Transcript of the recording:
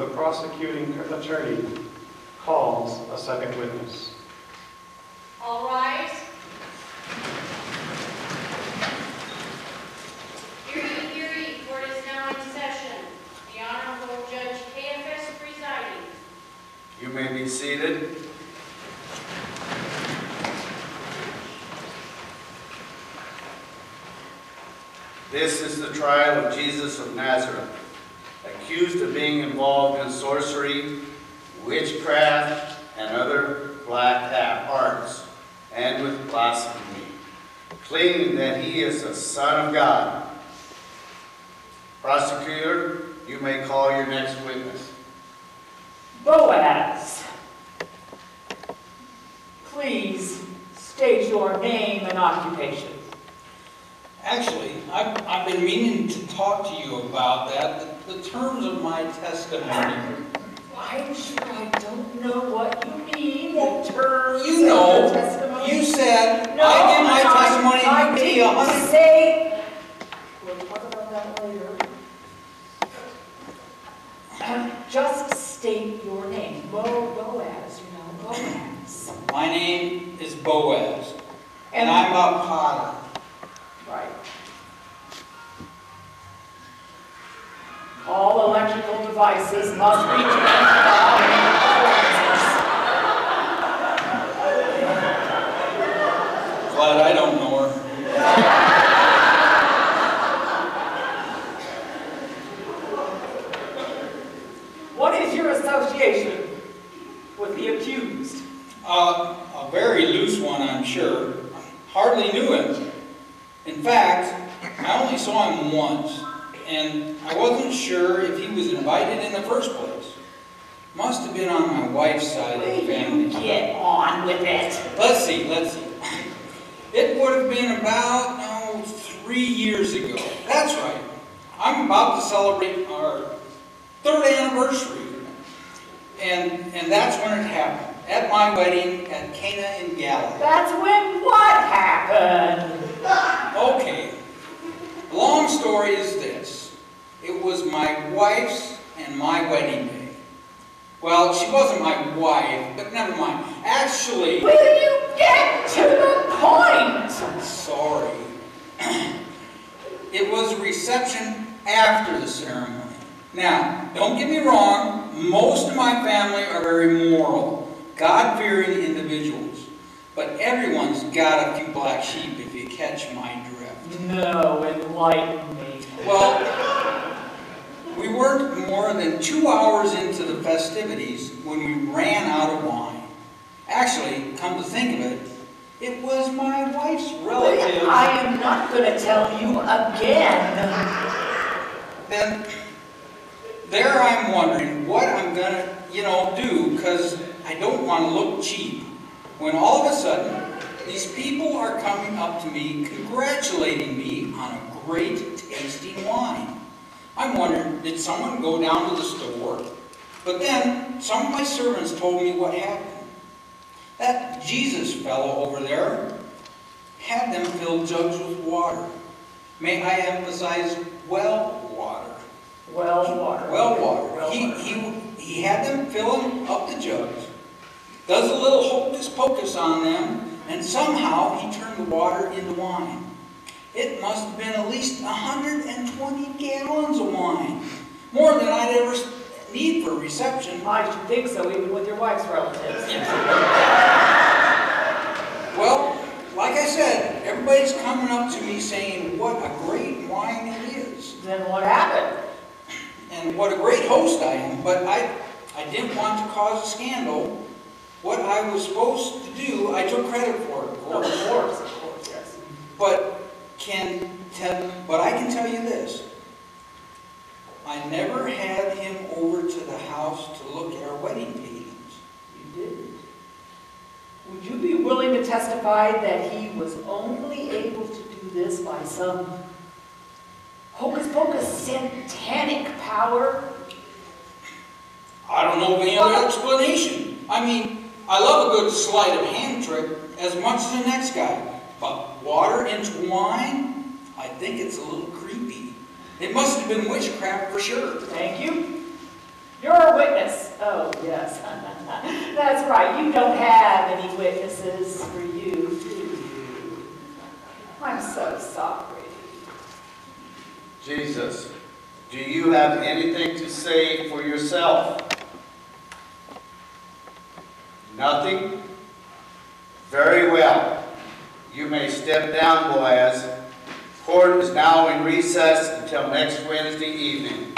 the prosecuting attorney calls a second witness. All rise. Hear ye, hear ye, court is now in session. The Honorable Judge KFS presiding. You may be seated. This is the trial of Jesus of Nazareth, accused of being involved in sorcery, witchcraft, and other black arts, and with blasphemy, claiming that he is the Son of God. Prosecutor, you may call your next witness. Boaz, please state your name and occupation. Actually, I've been meaning to talk to you about that, the terms of my testimony. I'm sure I don't know what you mean, the terms You know, of the testimony. you said, No, I give my testimony, I you pay didn't 100. say. We'll talk about that later. Just state your name. Boaz, Boaz. My name is Boaz, and I'm a potter. Right. All electrical devices must be turned off. Glad I don't know her. What is your association with the accused? A very loose one, I'm sure. Hardly knew him. In fact, I only saw him once, and I wasn't sure if he was invited in the first place. Must have been on my wife's side of the family. Get on with it. Let's see. It would have been about, 3 years ago. That's right. I'm about to celebrate our 3rd anniversary. And that's when it happened. At my wedding at Cana in Galilee. That's when what happened? Okay. Long story is this. It was my wife's and my wedding day. Well, she wasn't my wife, but never mind. Actually... Will you get to the point? Sorry. It was a reception after the ceremony. Now, don't get me wrong, most of my family are very moral, God-fearing individuals. But everyone's got a few black sheep, if you catch my drift. No, enlighten me. Well, we weren't more than 2 hours into the festivities when we ran out of wine. Actually, come to think of it, it was my wife's relative. I am not going to tell you again. Then, there I'm wondering what I'm going to, do, because I don't want to look cheap. When all of a sudden, these people are coming up to me, congratulating me on a great tasting wine. I'm wondering, did someone go down to the store? But then, some of my servants told me what happened. That Jesus fellow over there had them fill jugs with water. May I emphasize, well water. Well water. Well water. He had them fill up the jugs, does a little hocus pocus on them, and somehow he turned the water into wine. It must have been at least 120 gallons of wine. More than I'd ever need for a reception. I should think so, even with your wife's relatives. Well, like I said, everybody's coming up to me saying what a great wine it is. Then what happened? And what a great host I am. But I didn't want to cause a scandal. What I was supposed to do, I took credit for it, of course. Of course, yes. But I can tell you this. I never had him over to the house to look at our wedding paintings. You didn't. Would you be willing to testify that he was only able to do this by some hocus pocus satanic power? I don't know of any other explanation. I mean, I love a good sleight of hand trick as much as the next guy. But water into wine? I think it's a little creepy. It must have been witchcraft for sure. Thank you. Your witness. Oh, yes. That's right. You don't have any witnesses for you, do you? I'm so sorry. Jesus, do you have anything to say for yourself? Nothing? Very well. You may step down, Boaz. Court is now in recess until next Wednesday evening.